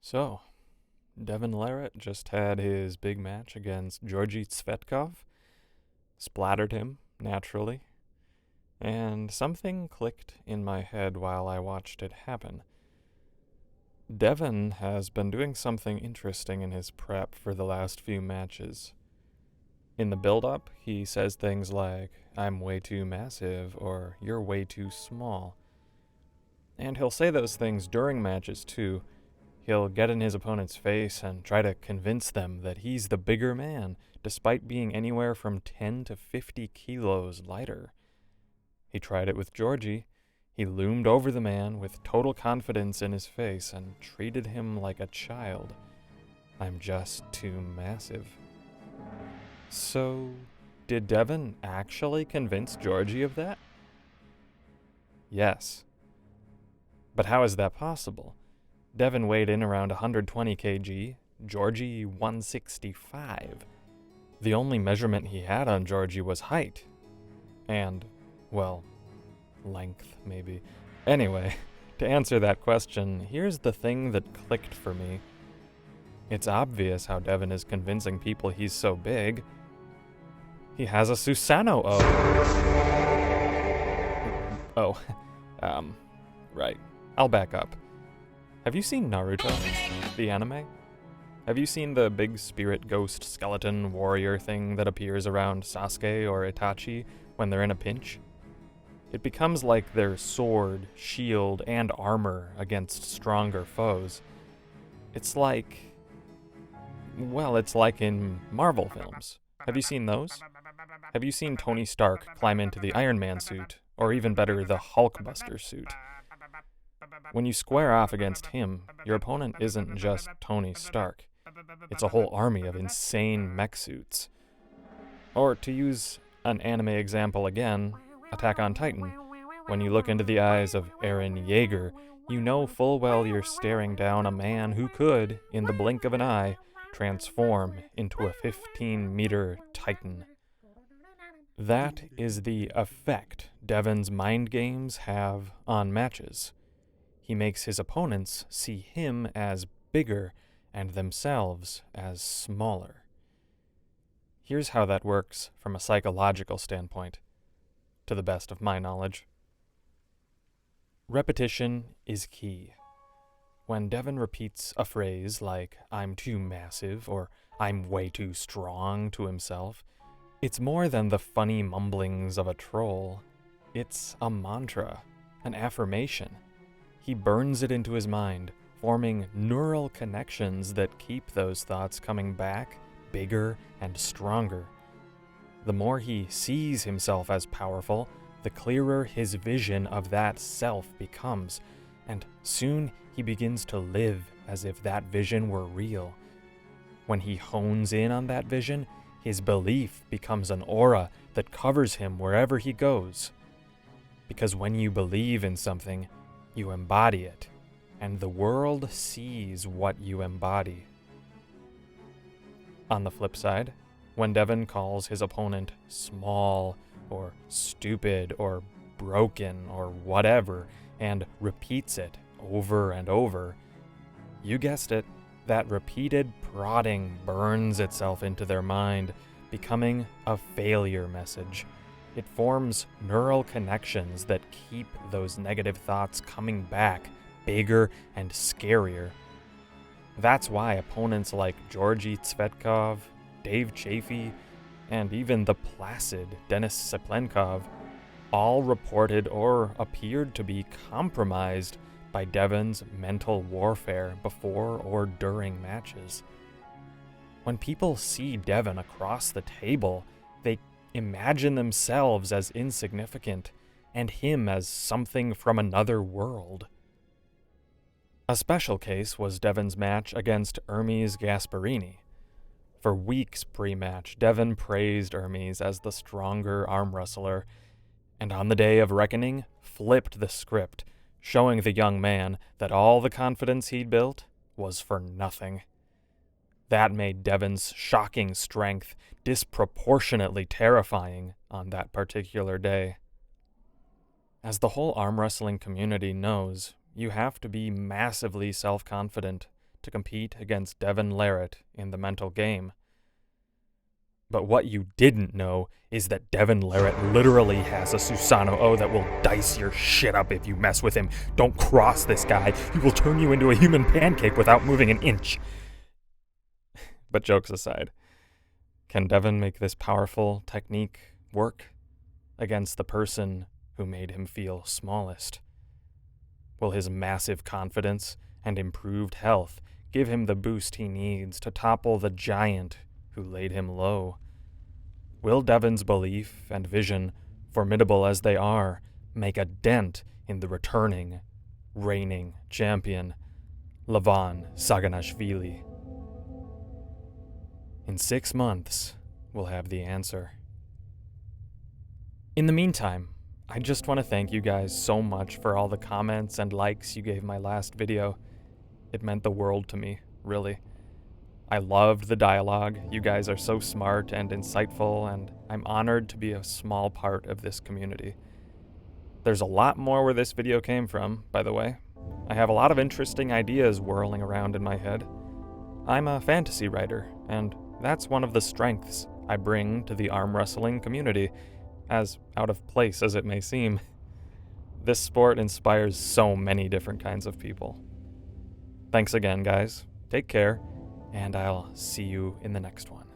So, Devon Larratt just had his big match against Georgi splattered him, naturally, and something clicked in my head while I watched it happen. Devon has been doing something interesting in his prep for the last few matches. In the build-up, he says things like, "I'm way too massive," or "You're way too small." And he'll say those things during matches, too. He'll get in his opponent's face and try to convince them that he's the bigger man, despite being anywhere from 10 to 50 kilos lighter. He tried it with Georgi. He loomed over the man with total confidence in his face and treated him like a child. "I'm just too massive." So, did Devon actually convince Georgi of that? Yes. But how is that possible? Devon weighed in around 120 kg, Georgi 165. The only measurement he had on Georgi was height. And, well, length, maybe. Anyway, to answer that question, here's the thing that clicked for me. It's obvious how Devon is convincing people he's so big. He has a Susanoo right. I'll back up. Have you seen Naruto, the anime? Have you seen the big spirit ghost skeleton warrior thing that appears around Sasuke or Itachi when they're in a pinch? It becomes like their sword, shield, and armor against stronger foes. It's like in Marvel films. Have you seen those? Have you seen Tony Stark climb into the Iron Man suit, or even better, the Hulkbuster suit? When you square off against him, your opponent isn't just Tony Stark. It's a whole army of insane mech suits. Or to use an anime example again, Attack on Titan. When you look into the eyes of Eren Yeager, you know full well you're staring down a man who could, in the blink of an eye, transform into a 15-meter titan. That is the effect Devon's mind games have on matches. He makes his opponents see him as bigger and themselves as smaller. Here's how that works from a psychological standpoint, to the best of my knowledge. Repetition is key. When Devon repeats a phrase like, "I'm too massive," or "I'm way too strong" to himself, it's more than the funny mumblings of a troll. It's a mantra, an affirmation. He burns it into his mind, forming neural connections that keep those thoughts coming back, bigger and stronger. The more he sees himself as powerful, the clearer his vision of that self becomes, and soon he begins to live as if that vision were real. When he hones in on that vision, his belief becomes an aura that covers him wherever he goes. Because when you believe in something, you embody it, and the world sees what you embody. On the flip side, when Devon calls his opponent small, or stupid, or broken, or whatever, and repeats it over and over, you guessed it, that repeated prodding burns itself into their mind, becoming a failure message. It forms neural connections that keep those negative thoughts coming back, bigger and scarier. That's why opponents like Georgi Tsvetkov, Dave Chafee, and even the placid Denis Seplenkov all reported or appeared to be compromised by Devon's mental warfare before or during matches. When people see Devon across the table, they imagine themselves as insignificant and him as something from another world. A special case was Devon's match against Hermes Gasperini. For weeks pre-match, Devon praised Hermes as the stronger arm wrestler, and on the day of reckoning, flipped the script, showing the young man that all the confidence he'd built was for nothing. That made Devon's shocking strength disproportionately terrifying on that particular day. As the whole arm wrestling community knows, you have to be massively self-confident to compete against Devon Larratt in the mental game. But what you didn't know is that Devon Larratt literally has a Susanoo O that will dice your shit up if you mess with him. Don't cross this guy. He will turn you into a human pancake without moving an inch. But jokes aside, can Devon make this powerful technique work against the person who made him feel smallest? Will his massive confidence and improved health give him the boost he needs to topple the giant who laid him low? Will Devon's belief and vision, formidable as they are, make a dent in the reigning champion, Devon Saganashvili? In 6 months, we'll have the answer. In the meantime, I just want to thank you guys so much for all the comments and likes you gave my last video. It meant the world to me, really. I loved the dialogue. You guys are so smart and insightful, and I'm honored to be a small part of this community. There's a lot more where this video came from, by the way. I have a lot of interesting ideas whirling around in my head. I'm a fantasy writer, and that's one of the strengths I bring to the arm wrestling community, as out of place as it may seem. This sport inspires so many different kinds of people. Thanks again, guys. Take care, and I'll see you in the next one.